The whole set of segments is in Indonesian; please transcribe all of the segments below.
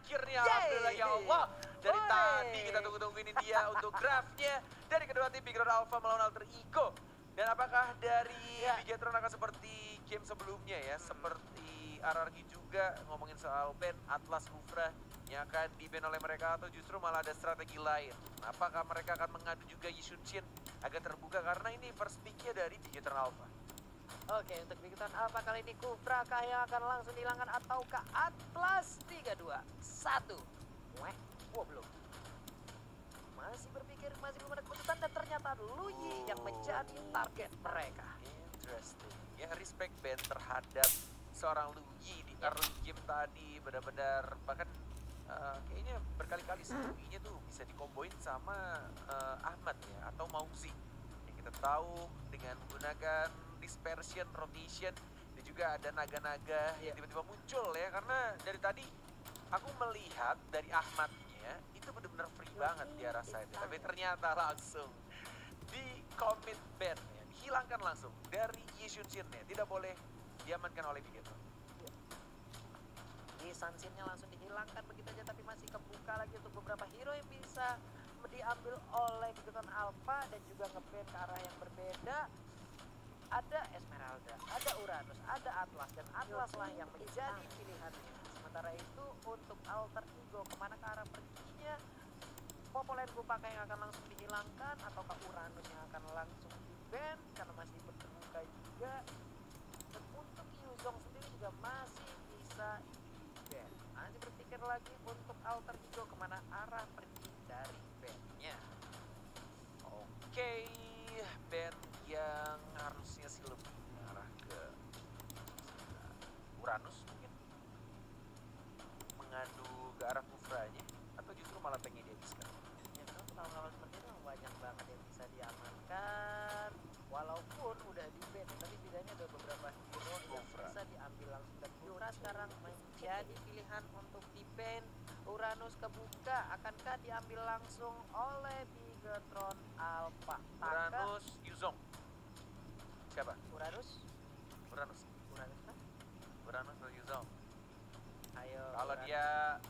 akhirnya alhamdulillah ya Allah. Dari tadi kita tunggu-tunggu ini dia untuk draftnya dari kedua tim Big Road Alpha melawan Alter Ego. Dan apakah dari Bigetron akan seperti game sebelumnya ya, seperti RRQ juga ngomongin soal ban Atlas Kufra yang akan di-ban oleh mereka, atau justru malah ada strategi lain? Apakah mereka akan mengadu juga Yishunshin agak terbuka karena ini first pick-nya dari Bigetron Alpha? Oke, untuk Bigetron Alpha kali ini Kufra kah yang akan langsung dihilangkan ataukah Atlas? 3, 2, 1. Weh, belum. Masih berpikir, masih belum ada keputusan dan ternyata Luyi yang menjadi target mereka. Interesting. Ya, respect Ben terhadap seorang Luyi di early game tadi, benar-benar bahkan kayaknya berkali-kali Luyi-nya tuh bisa dikomboin sama Ahmad ya, atau Mauzi. Yang kita tahu dengan menggunakan dispersion, rotation, dan juga ada naga-naga yang tiba-tiba muncul ya, karena dari tadi aku melihat dari Ahmadnya itu benar-benar free banget di arah side, tapi ternyata langsung di commit ban ya, dihilangkan langsung dari Yishunshin-nya, tidak boleh diamankan oleh Bigetron. Di Sunsin-nya langsung dihilangkan begitu aja, tapi masih kebuka lagi untuk beberapa hero yang bisa diambil oleh Bigetron Alpha dan juga nge-ban ke arah yang berbeda. Ada Esmeralda, ada Uranus, ada Atlas, dan Atlas lah yang menjadi pilihannya. Sementara itu untuk Alter Ego kemana ke arah perginya? Populer Bupaka yang akan langsung dihilangkan ataukah Uranus yang akan langsung di-ban karena masih berterbuka juga. Dan untuk Yuzong sendiri juga masih bisa di-ban. Masih berpikir lagi untuk Alter Ego kemana arah pergi dari ban-nya. Oke, ban yang harusnya sih lebih mengarah ke Uranus mungkin, mengadu ke arah Kufranya, atau justru malah pengen dihabiskan. Ya kan hal-hal seperti itu banyak banget yang bisa diamankan walaupun udah di-ban, tapi setidaknya ada beberapa hero yang bisa diambil langsung. Dan Kufra sekarang menjadi pilihan untuk di-ban. Uranus kebuka, akankah diambil langsung oleh Bigetron Alpha? Uranus, Yuzong. Siapa? Uranus? Uranus. Uranus kan? Uranus atau Yuzong? Ayo. Kalau dia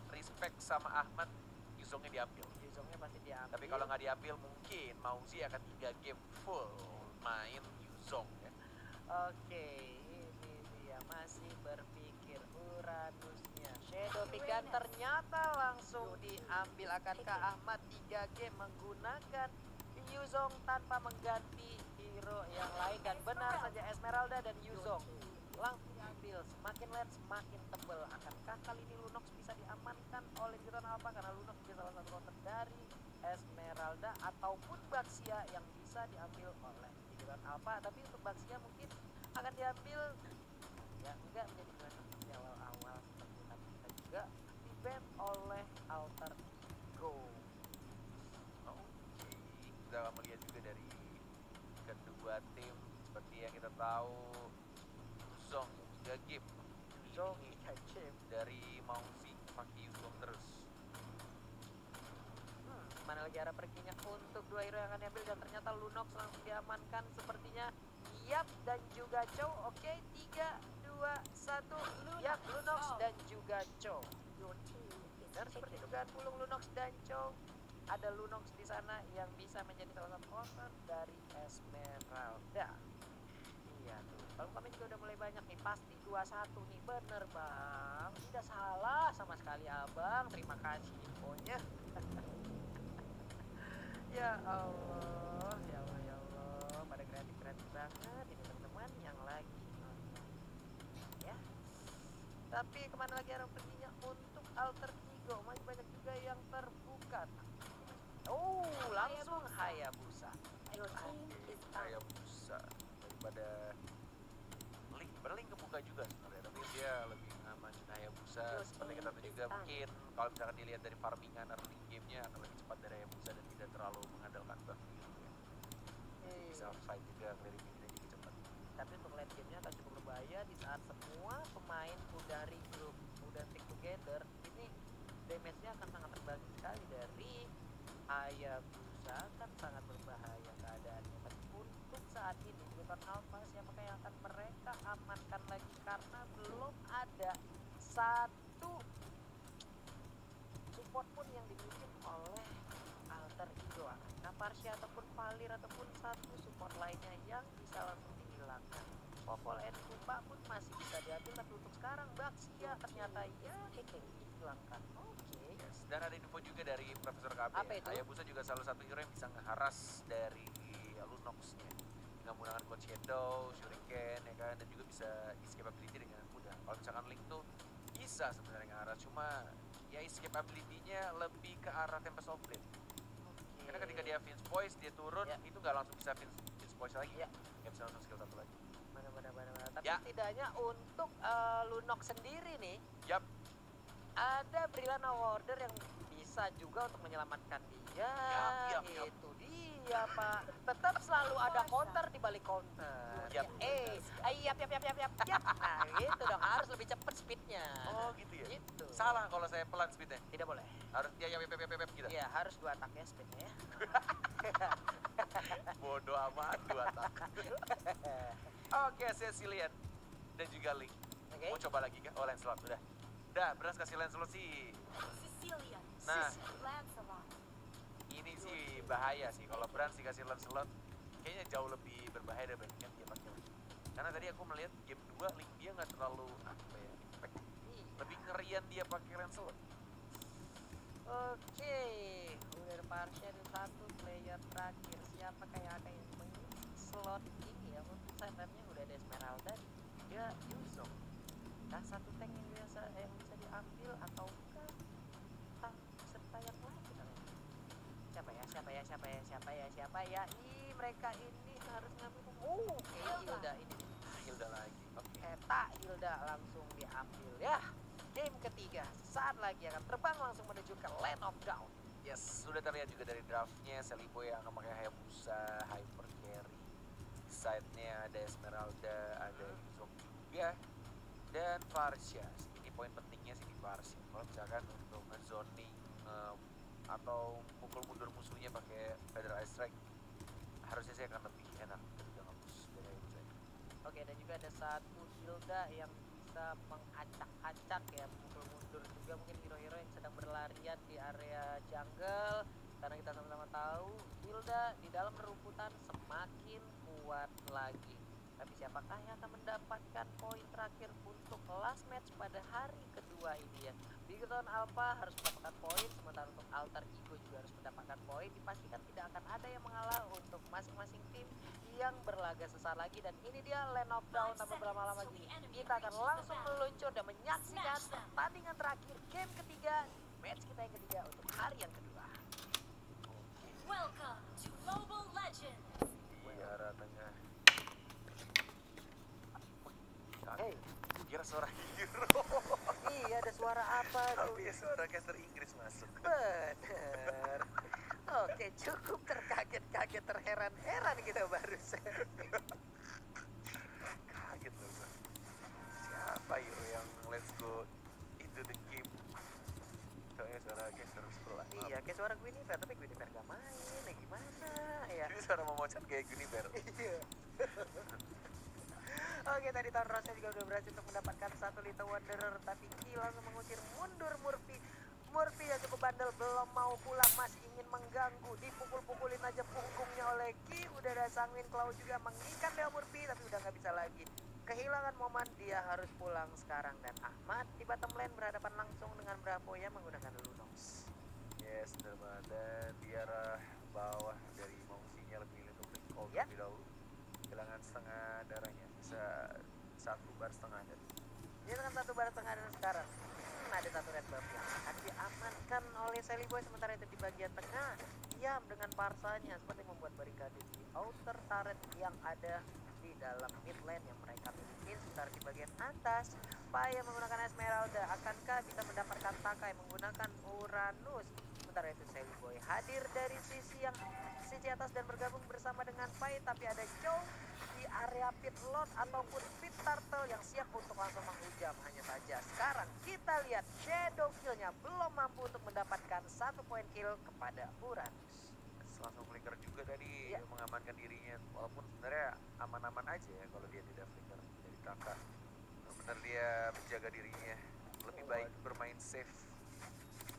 respect sama Ahmad, Yuzongnya diambil. Yuzongnya pasti diambil. Tapi kalau nggak diambil, mungkin Mauzi akan 3 game full main Yuzong ya. Oke, ini dia masih berpikir Uranusnya. Shadow Pick Gun ternyata langsung diambil. Akankah Ahmad 3 game menggunakan Yuzong tanpa mengganti hero yang lain? Dan benar saja Esmeralda dan Yuzong langsung diambil. Semakin late semakin tebel. Akankah kali ini Lunox bisa diamankan oleh Bigetron Alpha karena Lunox menjadi salah satu counter dari Esmeralda, ataupun Baxia yang bisa diambil oleh Bigetron Alpha? Tapi untuk Baxia mungkin akan diambil ya enggak menjadi gimana di awal-awal seperti tadi kita juga di-ban oleh Alter Ego. Oke, kita akan melihat juga dari kedua tim seperti yang kita tahu, Yuzong 3 game. Yuzong Ini 3 game dari Mauzi pakai Yuzong terus. Mana lagi arah perginya untuk dua hero yang akan diambil, dan ternyata Lunox langsung diamankan sepertinya. Yap, dan juga Chow. Oke, 3, 2, 1. Yap, Lunox dan juga Chow. Dan seperti dugaan pulung Lunox dan Chow, ada Lunox di sana yang bisa menjadi salah satu counter dari Esmeralda. Iya tuh, kalau kami juga udah mulai banyak nih, pasti 21 nih. Bener bang, tidak salah sama sekali abang. Terima kasih infonya. Ya Allah, ya Allah, ya Allah, pada kreatif-kreatif banget ini teman-teman yang lagi nonton. Ya, tapi kemana lagi arah perginya untuk Alter Ego? Masih banyak juga yang terbuka. Oh, langsung Hayabusa. Hayabusa daripada Link kebuka juga sebenarnya, tapi dia lebih ngamanin Hayabusa. Seperti kita tahu juga, mungkin kalau misalkan dilihat dari farmingan early gamenya akan lebih cepat dari Hayabusa dan tidak terlalu mengandalkan buff gitu ya. Bisa fight juga, clearing game juga cepat. Tapi untuk late gamenya akan cukup berbahaya di saat semua pemain udah regroup, udah stick together. Ini damage-nya akan sangat terbagi sekali dari Hayabusa, kan sangat berbahaya keadaannya. Tapi untuk saat ini Bigetron Alpha siapakah yang akan mereka amankan lagi, karena belum ada satu support pun yang dimiliki oleh Alter Ego. Nah, Parsia ataupun Valir ataupun satu support lainnya yang bisa langsung dihilangkan. Popol and Kumba pun masih bisa diambil, tapi untuk sekarang Baxia ternyata ya dihilangkan. Oke. Yes. Dan ada info juga dari Profesor KB. Apa itu? Hayabusa juga salah satu hero yang bisa ngeharas dari Lunox-nya dengan menggunakan Cloud Shadow, Shuriken, ya kan, dan juga bisa escape ability dengan mudah. Kalau misalkan Link tuh bisa sebenarnya ngeharas, cuma ya escape ability-nya lebih ke arah Tempest of Blade. Karena ketika dia Vince Voice, dia turun, Ya. itu nggak langsung bisa Vince Voice lagi. Ya. Nggak bisa langsung skill 1 lagi. Benar. Tapi Ya. setidaknya untuk Lunox sendiri nih, Yap. ada Brilliant Order yang bisa juga untuk menyelamatkan dia. Yap. Itu dia, Pak. Tetap selalu ada counter di balik counter. Yap. Yap. Nah, itu dong, harus lebih cepat speednya. Oh gitu ya? Gitu. Salah kalau saya pelan speednya. Tidak boleh. Harus dia ya gitu. Iya, harus 2 atak ya speednya ya. Bodoh amat 2 atak. Oke, Cecilian dan juga Link. Oke. Mau coba lagi kah? Oh, Lancelot udah. Beras kasih Lancelot sih. Cecilia. Nah, Lancelot. ini sih bahaya sih kalau Brans dikasih Lancelot. Kayaknya jauh lebih berbahaya dibandingkan dia pakai Link. Karena tadi aku melihat game 2 Link dia nggak terlalu apa ya, impact. Lebih ngerian dia pakai Lancelot. Oke, udah ada Parsia dan satu player terakhir. Siapa kayak akan yang mengisi slot ini ya? Untuk side lane-nya udah ada Esmeralda, dia Yuzong. Nah, satu tank yang biasa yang bisa diambil ataukah serta yang lain kita lihat. Siapa ya? Ih, mereka ini harus ngambil. Oke, Hilda ini. Hilda lagi. Oke. Hilda langsung diambil ya. Game ketiga, saat lagi akan terbang langsung menuju ke Land of Dawn. Yes, sudah terlihat juga dari draftnya Celiboy yang akan pakai Hayabusa, Hyper Carry. Side-nya ada Esmeralda, ada Yuzong juga, dan Parsia. Ini poin pentingnya sih di Parsia. Kalau misalkan untuk nge-zoning atau pukul mundur musuhnya pakai Feather Ice Strike, harusnya sih akan lebih enak ketika nge-push dari Hayabusa. Oke, dan juga ada satu Hilda yang bisa mengacak-acak ya, pukul mundur juga mungkin hero-hero yang sedang berlarian di area jungle. Karena kita sama-sama tahu Hilda di dalam rumputan semakin kuat lagi. Tapi siapakah yang akan mendapatkan poin terakhir untuk last match pada hari kedua ini ya? Bigoton Alpha harus mendapatkan poin, sementara untuk Alter Ego juga harus mendapatkan poin. Dipastikan tidak akan ada yang mengalah untuk masing-masing tim yang berlaga sesaat lagi. Dan ini dia Land of Dawn. Tanpa berlama-lama lagi kita akan langsung meluncur dan menyaksikan pertandingan terakhir game ketiga, match kita yang ketiga untuk hari yang kedua. Welcome to Mobile Legends. Di arah tengah. Hey, Kira suara hero. iya ada suara apa tuh? Tapi ya suara caster Inggris masuk. Bener. Oke, cukup terkaget-kaget, terheran-heran kita barusan. Kaget loh gua. Siapa hero yang let's go into the game? Soalnya suara caster sebelah. Iya, kayak suara Guinevere, tapi Guinevere gak main, ya gimana ya? Jadi suara Momochan kayak Guinevere. Iya. Oke, tadi Tahun Rosa juga udah berhasil untuk mendapatkan satu Little Wanderer, tapi Ki langsung mengusir mundur Murphy. Murphy yang cukup bandel belum mau pulang, masih ingin mengganggu, dipukul-pukulin aja punggungnya oleh Ki. Udah ada Sanguin Claw juga mengikat Leo Murphy, tapi udah nggak bisa lagi. Kehilangan momen, dia harus pulang sekarang. Dan Ahmad di bottom lane berhadapan langsung dengan Bravo yang menggunakan Lunox. Yes, benar banget. Dan di arah bawah dari Mongsinya lebih milih untuk recall Ya. terlebih dahulu. Kehilangan setengah darahnya, bisa 1 bar setengah dari. Dia dengan 1 bar setengah dan sekarang ada satu red buff yang akan diamankan oleh Sally Boy. Sementara itu di bagian tengah diam dengan parsanya seperti membuat barikade di outer turret yang ada di dalam mid lane yang mereka miliki. Sementara di bagian atas Paya menggunakan Esmeralda, akankah bisa mendapatkan Taka yang menggunakan Uranus? Sementara itu Sally Boy hadir dari sisi atas dan bergabung bersama dengan Pai, tapi ada Joe di area pit lord ataupun pit turtle yang siap untuk langsung menghujam. Hanya saja sekarang kita lihat shadow killnya belum mampu untuk mendapatkan 1 poin kill kepada Uranus. Langsung flicker juga tadi Ya. mengamankan dirinya, walaupun sebenarnya aman-aman aja ya kalau dia tidak flicker dari Taka. Benar dia menjaga dirinya, lebih baik bermain safe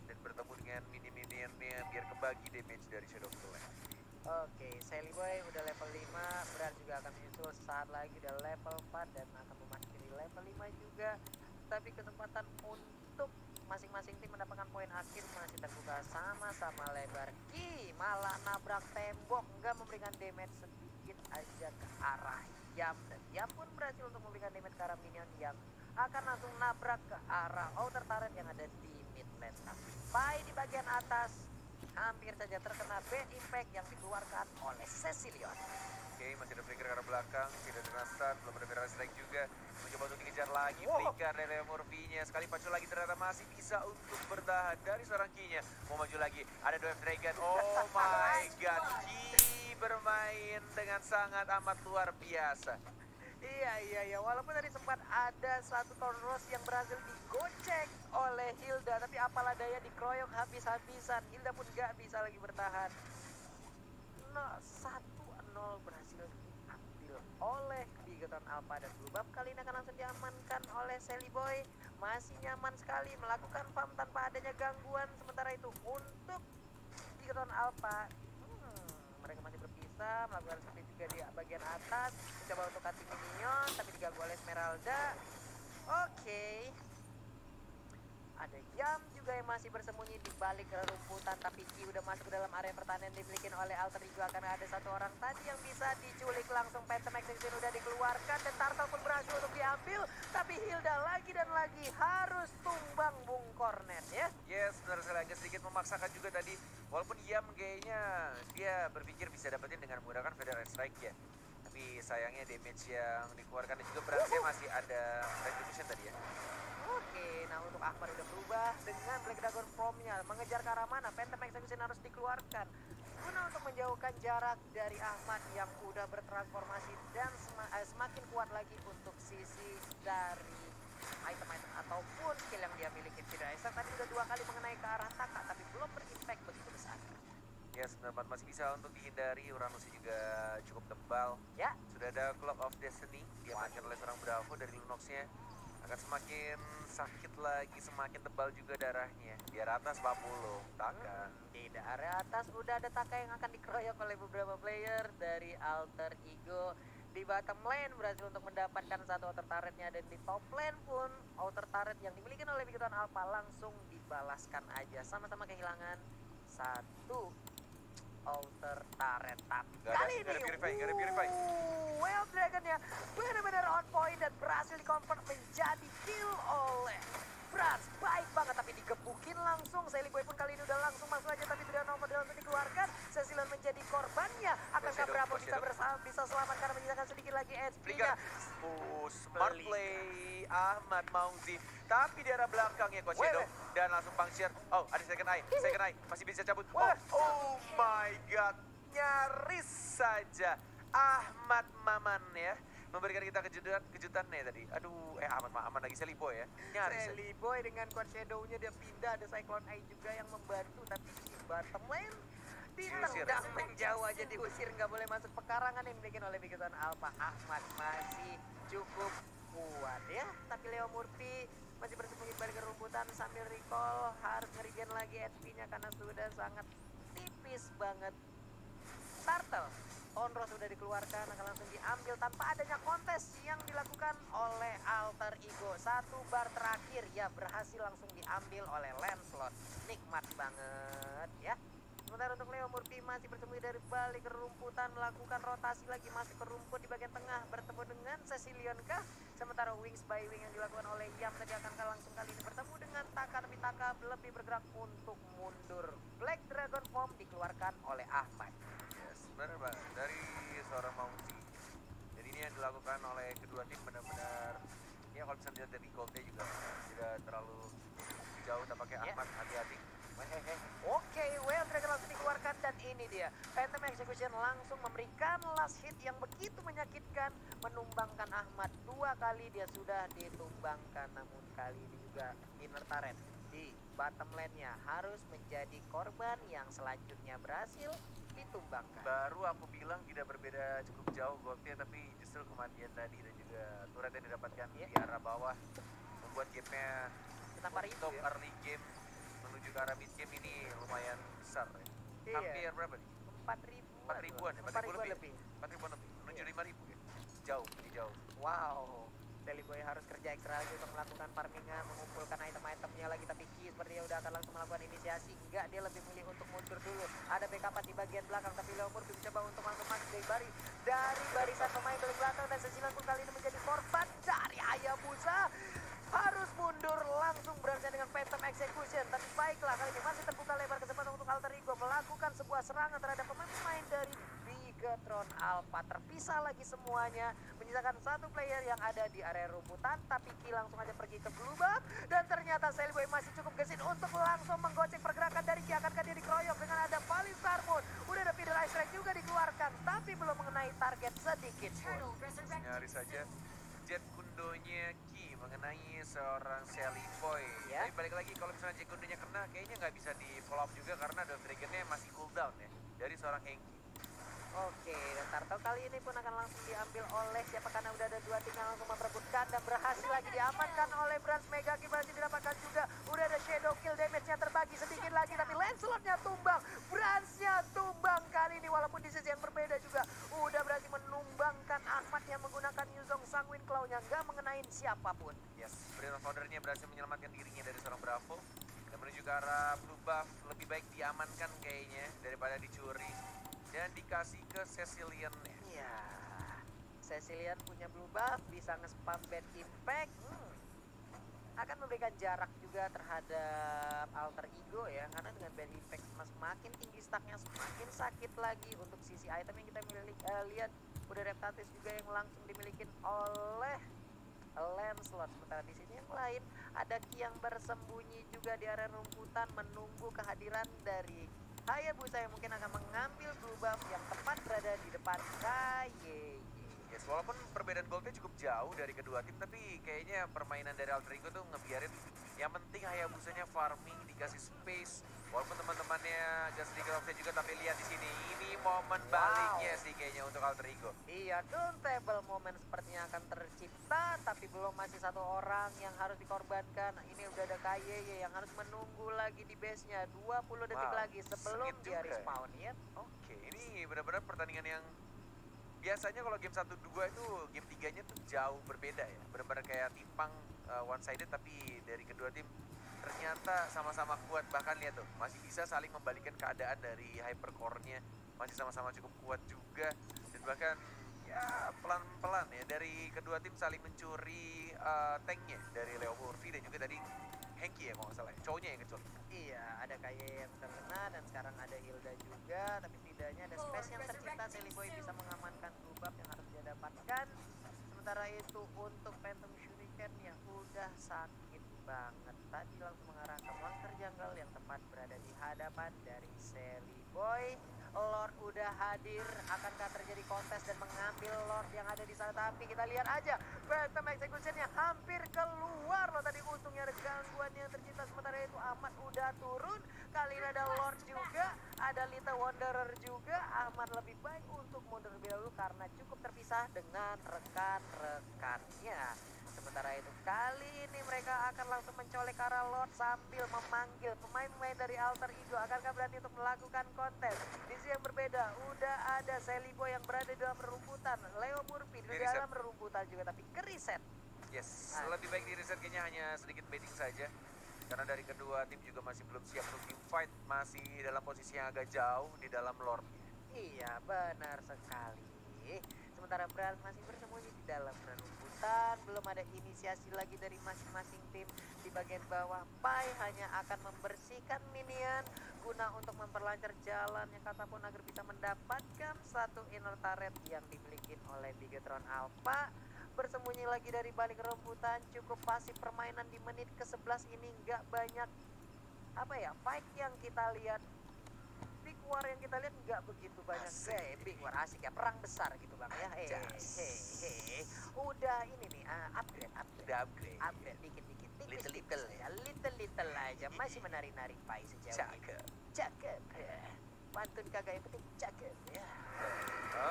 dan bertemu dengan mini-minionnya biar kebagi damage dari Shadow of the Land. Oke, Sally Boy udah level 5, Bran juga akan menyusul sesaat lagi udah level 4 dan akan memasuki level 5 juga. Tapi kesempatan untuk masing-masing tim mendapatkan poin akhir masih terbuka sama-sama lebar. Malah nabrak tembok, nggak memberikan damage sedikit aja ke arah Yam. Dan Yam pun berhasil untuk memberikan damage ke arah minion yang akan langsung nabrak ke arah outer turret yang ada di mid lane. Tapi Pai di bagian atas hampir saja terkena bad impact yang dikeluarkan oleh Cecilion. Oke, masih ada flicker ke arah belakang, tidak ada stun, belum ada barrel strike juga. Mencoba untuk dikejar lagi, flicker dari Murphy-nya. Sekali pacu lagi ternyata masih bisa untuk bertahan dari seorang Ki-nya. Mau maju lagi, ada Dwarf Dragon. Oh my god, Ki bermain dengan sangat amat luar biasa. Iya, walaupun tadi sempat ada satu Thornrose yang berhasil digocek oleh Hilda, tapi apalah daya dikeroyok habis-habisan. Hilda pun gak bisa lagi bertahan. 1-0 berhasil diambil oleh Bigoton Alpha dan Blue Buff. Kali ini akan langsung diamankan oleh Sally Boy. Masih nyaman sekali melakukan farm tanpa adanya gangguan. Sementara itu untuk Bigoton Alpha, mereka masih berpisah, melakukan split juga di bagian atas, mencoba untuk cutting minion, tapi diganggu oleh Esmeralda. Oke. Ada Yam juga yang masih bersembunyi di balik rerumputan, tapi Ki udah masuk ke dalam area pertahanan yang dimiliki oleh Alter Ego. Akan ada satu orang tadi yang bisa diculik langsung. Phantom Execution udah dikeluarkan dan Turtle pun berhasil untuk diambil, tapi Hilda lagi dan lagi harus tumbang Bung Cornet ya. Yes, benar sekali, agak sedikit memaksakan juga tadi. Walaupun Yam kayaknya dia berpikir bisa dapetin dengan menggunakan Federal Strike ya. Tapi sayangnya damage yang dikeluarkan dan juga berhasil masih ada Retribution tadi ya. Oke, nah untuk Akbar udah berubah dengan Black Dragon From-nya. Mengejar ke arah mana? Phantom Execution harus dikeluarkan guna untuk menjauhkan jarak dari Ahmad yang udah bertransformasi dan semakin kuat lagi untuk sisi dari item-item ataupun skill yang dia miliki. Tidak Isaac tadi udah 2 kali mengenai ke arah Taka, tapi belum berimpact begitu besar. Ya, benar, masih bisa untuk dihindari. Uranusnya juga cukup tebal. Ya. Sudah ada Clock of Destiny diamankan oleh seorang Bravo dari Lunox-nya. Akan semakin sakit lagi, semakin tebal juga darahnya. Di area atas 40, Taka. Di area atas udah ada Taka yang akan dikeroyok oleh beberapa player dari Alter Ego. Di bottom lane berhasil untuk mendapatkan satu outer turretnya, dan di top lane pun outer turret yang dimiliki oleh Bigoton Alpha langsung dibalaskan aja. Sama-sama kehilangan satu outer turret. Tapi kali ini gak ada purify. Wild Dragon ya benar-benar on point dan berhasil di-convert menjadi kill oleh Brans. Baik banget, tapi digebukin langsung. Sally Boy pun kali ini udah langsung masuk aja, tapi tidak nomor langsung dikeluarkan. Cecilion menjadi korbannya. Akankah Bravo bisa selamat karena menyisakan sedikit lagi HP-nya. Smart play Ahmad Mauzi. Tapi di arah belakang ya Coach Shadow. Dan langsung puncture. Oh, ada second eye. Masih bisa cabut. Oh my god. Nyaris saja Ahmad Maman ya memberikan kita kejutan nih tadi. Aduh, Ahmad lagi Sally Boy ya. Nyaris. Sally Boy dengan Quad Shadow-nya dia pindah, ada Cyclone Eye juga yang membantu, tapi di bottom lane ditendang menjauh aja, diusir, nggak boleh masuk pekarangan yang dimiliki oleh Bigoton Alpha. Ahmad masih cukup kuat ya, tapi Leo Murphy masih bersembunyi di balik rumputan sambil recall, harus ngerigen lagi HP-nya karena sudah sangat tipis banget. Turtle Onro sudah dikeluarkan, akan langsung diambil tanpa adanya kontes yang dilakukan oleh Alter Ego. Satu bar terakhir ya berhasil langsung diambil oleh Lancelot. Nikmat banget ya. Sementara untuk Leo Murphy masih bersembunyi dari balik rumputan, melakukan rotasi lagi, masuk ke rumput di bagian tengah, bertemu dengan Cecilion kah? Sementara Wings by Wing yang dilakukan oleh Yam tadi akan langsung kali ini bertemu dengan Taka, tapi Taka lebih bergerak untuk mundur. Black Dragon Form dikeluarkan oleh Ahmad. Benar banget, dari seorang Mauzi. Jadi ini yang dilakukan oleh kedua tim benar-benar ya, kalau bisa dilihat dari goldnya juga tidak terlalu jauh tampaknya. Ahmad hati-hati. Oke, Wild Dragon langsung dikeluarkan dan ini dia Phantom Execution langsung memberikan last hit yang begitu menyakitkan, menumbangkan Ahmad. 2 kali dia sudah ditumbangkan, namun kali ini juga inner turret di bottom lane-nya harus menjadi korban yang selanjutnya berhasil ditumbangkan. Baru aku bilang tidak berbeda cukup jauh goldnya, tapi justru kematian tadi dan juga turret yang didapatkan di arah bawah membuat gamenya Kenapa untuk itu ya? early game menuju ke arah mid game ini lumayan besar ya. Iya. Hampir berapa nih? 4.000-an. 4.000-an ya? 4.000 lebih. 4.000 lebih. Menuju Iya. 5.000 ya? Jauh, ini jauh. Wow. Boy harus kerja ekstra lagi untuk melakukan farmingan, mengumpulkan item-itemnya lagi. Tapi Ki sepertinya udah akan langsung melakukan inisiasi. Enggak, dia lebih milih untuk mundur dulu. Ada backup di bagian belakang, tapi Leo Murphy mencoba untuk langsung masuk dari barisan pemain dari belakang. Dan Cecilia pun kali ini menjadi korban dari Hayabusa. Harus mundur langsung beranjak dengan Phantom Execution. Tapi baiklah, kali ini masih terbuka lebar kesempatan untuk Alter Ego melakukan sebuah serangan terhadap pemain-pemain dari Bigetron Alpha. Terpisah lagi semuanya, menyisakan satu player yang ada di area rumputan. Tapi Ki langsung aja pergi ke Blue Buff. Dan ternyata Cellboy masih cukup gesit untuk langsung menggocek pergerakan dari Ki. Akankah dia dikeroyok dengan ada Paling Starmoon? Udah ada Fiddle Ice Strike juga dikeluarkan, tapi belum mengenai target sedikit pun. Turtle resurrected. Nyaris saja jet kundonya Ki mengenai seorang Sally Boy. Ya. Tapi balik lagi kalau misalnya jet kundonya kena, kayaknya nggak bisa di follow up juga karena Dove Dragon-nya masih cooldown ya dari seorang Henki. Oke, dan Turtle kali ini pun akan langsung diambil oleh siapa, karena udah ada dua tim yang langsung memperebutkan dan berhasil lagi diamankan oleh Brans. Mega Kill berhasil didapatkan juga. Udah ada Shadow Kill, damage-nya terbagi sedikit lagi, tapi Lancelot-nya tumbang, Brans-nya tumbang kali ini walaupun di sisi yang berbeda juga. Udah berhasil menumbangkan Ahmad yang menggunakan Yuzong Sanguin Claw-nya, nggak mengenain siapapun. Yes, Brain of Foundernya berhasil menyelamatkan dirinya dari seorang Bravo dan menuju ke arah Blue Buff. Lebih baik diamankan kayaknya daripada dicuri dan dikasih ke Cecilian. Iya, Cecilian punya Blue Buff, bisa nge-spam Bad Impact. Akan memberikan jarak juga terhadap Alter Ego ya, karena dengan Bad Impact semakin tinggi stacknya semakin sakit lagi. Untuk sisi item yang kita lihat, udah Reptatis juga yang langsung dimiliki oleh Lancelot. Sementara di sini yang lain ada Ki yang bersembunyi juga di area rumputan menunggu kehadiran dari Hayabusa yang mungkin akan mengambil Blue Buff yang tepat berada di depan KYY. Yes, walaupun perbedaan goldnya cukup jauh dari kedua tim, tapi kayaknya permainan dari Alter Ego tuh ngebiarin yang penting Hayabusanya farming, dikasih space. Walaupun teman-temannya agak sedikit offset juga, tapi lihat di sini, ini momen baliknya sih kayaknya untuk Alter Ego. Iya, table moment sepertinya akan tercipta, tapi belum, masih satu orang yang harus dikorbankan. Ini udah ada KYY yang harus menunggu lagi di base-nya 20 detik lagi sebelum sengit dia juga ya. respawn ya. Oke, ini benar-benar pertandingan yang biasanya kalau game 1-2 itu game 3-nya tuh jauh berbeda ya. Benar-benar kayak timpang one sided, tapi dari kedua tim ternyata sama-sama kuat. Bahkan lihat tuh, masih bisa saling membalikan keadaan dari hypercore-nya. Masih sama-sama cukup kuat juga. Dan bahkan ya pelan-pelan ya dari kedua tim saling mencuri tanknya dari Leo Murphy dan juga tadi Henki ya kalau nggak salah ya, cowoknya yang kecuali. Iya, ada KYY yang terkena dan sekarang ada Hilda juga, tapi setidaknya ada space yang tercipta. Sally Boy bisa mengamankan Blue Buff yang harus dia dapatkan. Sementara itu untuk Phantom Shuriken yang udah sakit banget tadi langsung mengarah ke monster jungle yang tepat berada di hadapan dari Sally Boy. Lord udah hadir, akankah terjadi kontes dan mengambil Lord yang ada di sana? Tapi kita lihat aja, Phantom Execution-nya hampir keluar loh tadi, untungnya ada gangguan yang tercipta. Sementara itu Ahmad udah turun, kali ini ada Lord juga, ada Little Wanderer juga. Ahmad lebih baik untuk mundur lebih dahulu karena cukup terpisah dengan rekan-rekannya. Sementara itu kali ini mereka akan langsung mencolek ke arah Lord sambil memanggil pemain-pemain dari Alter Ego. Akankah berani untuk melakukan kontes? Di sisi yang berbeda, udah ada Sally Boy yang berada di dalam rerumputan. Leo Murphy di dalam rerumputan juga, tapi ke reset. Yes, lebih baik di reset kayaknya hanya sedikit baiting saja. Karena dari kedua tim juga masih belum siap untuk team fight. Masih dalam posisi yang agak jauh di dalam Lord-nya. Iya, benar sekali. Sementara Brand masih bersembunyi di dalam rerumputan. Belum ada inisiasi lagi dari masing-masing tim. Di bagian bawah, Pai hanya akan membersihkan minion guna untuk memperlancar jalannya Katapun agar bisa mendapatkan satu inner turret yang dimiliki oleh Bigetron Alpha. Bersembunyi lagi dari balik rumputan, cukup pasif permainan di menit ke-11 ini. Nggak banyak fight yang kita lihat. Big War yang kita lihat nggak begitu banyak. Big War asik ya, perang besar gitu bang ya. Udah ini nih, upgrade dikit-dikit, little ya, little aja, masih menari-nari Pai sejauh ini. Cakep. Pantun kagak, yang penting cakep ya.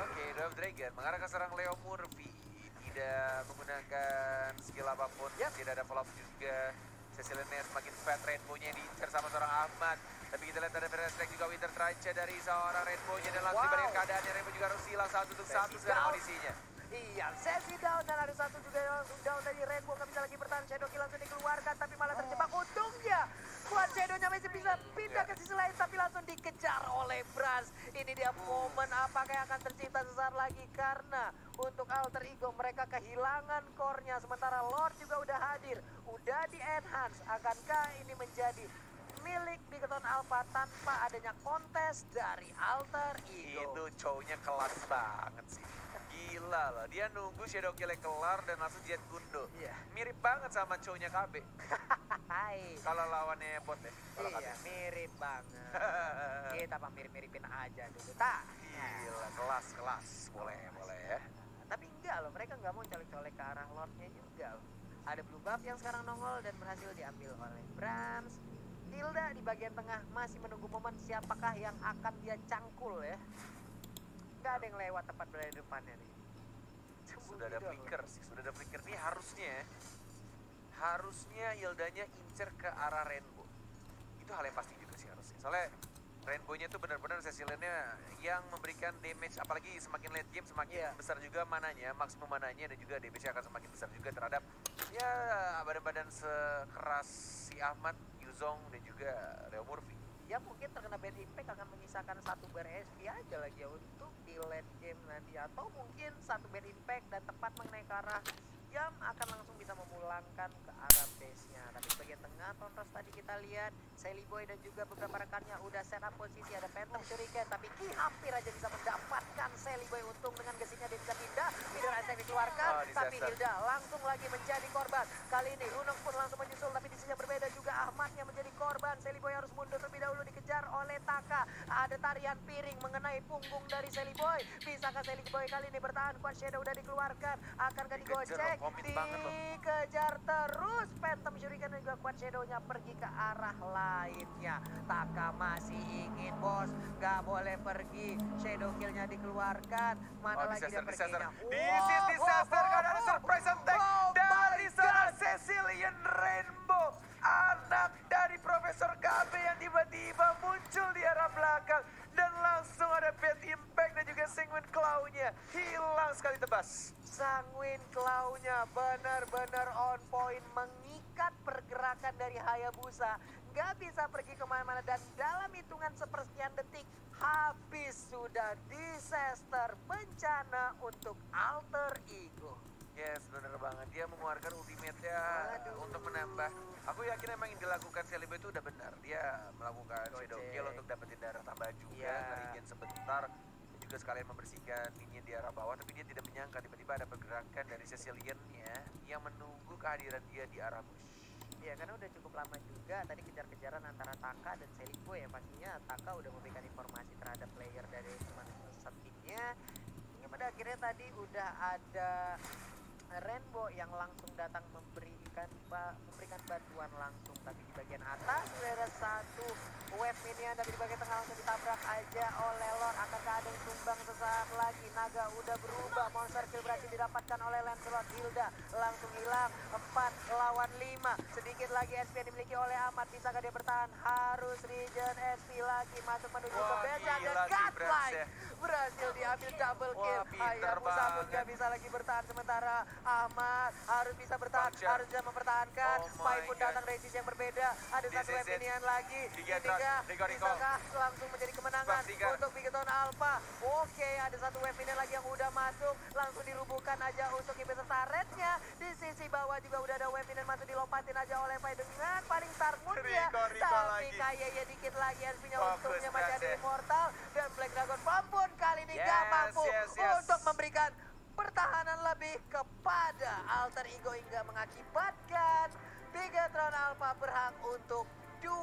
Oke, Dove Dragon mengarah ke serang Leo Murphy. Tidak menggunakan skill apapun, tidak ada follow up juga. Cecilnya semakin fat, Rainbow-nya diincar sama seorang Ahmad. Tapi kita lihat ada Verstrike juga Winter Trace dari seorang Rainbow-nya. Dan langsung dibanding keadaannya, Rainbow juga harus hilang 1 untuk 1 sekarang kondisinya. Iya, sesi down dan ada satu juga yang langsung down dari Rainbow. Gak bisa lagi bertahan, Shadowkill langsung dikeluarkan tapi malah terjebak. Untungnya Quad Shadow-nya masih bisa pindah ke sisi lain tapi langsung dikejar oleh Brans. Ini dia momen apakah yang akan tercipta sesaat lagi karena untuk Alter Ego mereka kehilangan core-nya sementara Lord juga udah hadir, udah di-enhance. Akankah ini menjadi milik Bigoton Alpha tanpa adanya kontes dari Alter Ego? Itu cowoknya kelas banget sih. Gila loh, dia nunggu Shadowkill-nya kelar dan langsung jet gundo. Iya. Mirip banget sama cowoknya KB. Hai. Kalau lawannya bot ya. Kalau Iya, KB. mirip banget. Kita mah mirip-miripin aja dulu. Tak. Gila, kelas. Boleh ya. Tapi enggak loh, mereka nggak mau colek-colek ke arah Lordnya juga loh. Ada blue buff yang sekarang nongol dan berhasil diambil oleh Brams. Hilda di bagian tengah masih menunggu momen siapakah yang akan dia cangkul ya. Nggak ada yang lewat tepat berada di depannya nih. Sudah ada flicker sih, Ini harusnya Hildanya incer ke arah Rainbow. Itu hal yang pasti juga sih harusnya. Soalnya Rainbow-nya tuh benar-benar Ceciliannya yang memberikan damage, apalagi semakin late game semakin besar juga mananya, maksimum mananya dan juga damage akan semakin besar juga terhadap ya badan-badan sekeras si Ahmad, Yuzong dan juga Leo Murphy. Ya mungkin terkena bad impact akan menyisakan satu bar SP aja lagi ya untuk di late game nanti, atau mungkin satu bad impact dan tepat mengenai ke arah Yam akan langsung bisa memulangkan ke arah base-nya. Tapi di bagian tengah Tontos tadi kita lihat Sally Boy dan juga beberapa rekannya udah set up posisi, ada Phantom Shuriken tapi Ki hampir aja bisa mendapatkan Sally Boy. Untung dengan gesinya dia bisa pindah, Feeder Attack dikeluarkan tapi Hilda langsung lagi menjadi korban. Kali ini Unox pun langsung menyusul tapi di sisi yang berbeda juga Ahmadnya menjadi korban. Sally Boy harus mundur terlebih dahulu, dikejar oleh Taka. Ada tarian piring mengenai punggung dari Sally Boy. Bisakah Sally Boy kali ini bertahan? Quad Shadow udah dikeluarkan, akankah digocek? Dikejar terus Phantom Shuriken dan juga Quad Shadow-nya pergi ke arah lainnya. Taka masih ingin bos, gak boleh pergi. Shadow kill-nya dikeluarkan. Mana lagi dia perginya? This is disaster karena ada surprise attack dari seorang Cecilian Rainbow. Anak dari Profesor KB yang tiba-tiba muncul di arah belakang. Dan langsung ada bad impact dan juga Sanguine Claw-nya hilang sekali tebas. Sanguine Claw-nya benar-benar on point, mengikat pergerakan dari Hayabusa. Nggak bisa pergi kemana-mana dan dalam hitungan sepersekian detik habis sudah. Disaster, bencana untuk Alter Ego. Yes, bener banget. Dia mengeluarkan ultimate-nya untuk menambah. Aku yakin emang yang dilakukan Celebi itu udah benar. Dia melakukan shadow kill untuk dapetin darah tambahan juga, nge-regen sebentar. Dan juga sekalian membersihkan minion di arah bawah. Tapi dia tidak menyangka tiba-tiba ada pergerakan dari Cecilian-nya yang menunggu kehadiran dia di arah bush. Ya karena udah cukup lama juga tadi kejar-kejaran antara Taka dan Seligo ya. Pastinya Taka udah memberikan informasi terhadap player dari teman-teman timnya. Hingga pada akhirnya tadi udah ada Rainbow yang langsung datang memberikan bantuan langsung. Tapi di bagian atas sudah ada satu wave minion, tapi di bagian tengah langsung ditabrak aja oleh Lord. Akankah ada yang tumbang sesaat lagi? Naga udah berubah, monster kill berhasil didapatkan oleh Lancelot. Hilda langsung hilang, 4 lawan 5. Sedikit lagi SP yang dimiliki oleh Ahmad. Bisakah dia bertahan? Harus regen SP lagi masuk menuju ke base dan Godlike berhasil diambil double kill. Hayabusa pun gak bisa lagi bertahan sementara Ahmad harus bisa bertahan, harus bisa mempertahankan. Pai pun datang dari sisi yang berbeda. Ada satu wave minion lagi. Bisakah langsung menjadi kemenangan untuk Bigoton Alpha? Oke, ada satu wave minion lagi yang udah masuk. Langsung dirubuhkan aja untuk inhibitor turretnya. Di sisi bawah juga udah ada wave minion masuk, dilompatin aja oleh Pai dengan paling Tarmoon-nya. Tapi kayaknya dikit lagi SP-nya untungnya masih ada Immortal. Dan Black Dragon Bomb pun kali ini gak mampu untuk memberikan pertahanan lebih kepada Alter Ego hingga mengakibatkan Bigetron Alpha berhak untuk 2-1.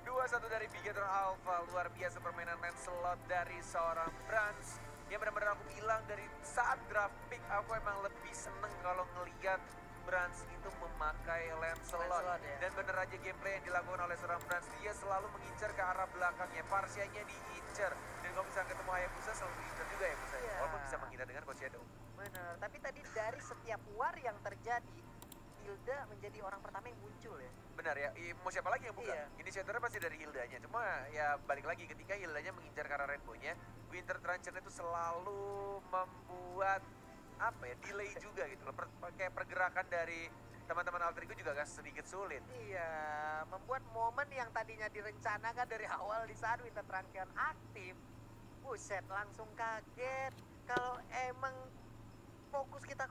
2-1 dari Bigetron Alpha. Luar biasa permainan Lancelot dari seorang Brans. Yang benar-benar aku bilang dari saat draft pick, aku emang lebih seneng kalau ngelihat Brans itu memakai Lancelot. Dan bener aja gameplay yang dilakukan oleh seorang Brans, dia selalu mengincar ke arah belakangnya. Parsianya diincar. Dan kalau misalnya ketemu Hayabusa selalu diincar juga ya Walaupun bisa menghindar dengan Quad Shadow. Bener, tapi tadi dari setiap war yang terjadi Hilda menjadi orang pertama yang muncul ya. Benar ya, mau siapa lagi yang buka? Iya. Inisiatornya pasti dari Hildanya. Cuma ya balik lagi ketika Hildanya mengincar ke arah Rainbow-nya, Winter Truncheon itu selalu membuat apa ya, delay juga gitu loh. Kayak pergerakan dari teman-teman Alter Ego juga agak sedikit sulit. Iya, membuat momen yang tadinya direncanakan dari awal di saat Winter Truncheon aktif. Buset, langsung kaget. Kalau emang fokus kita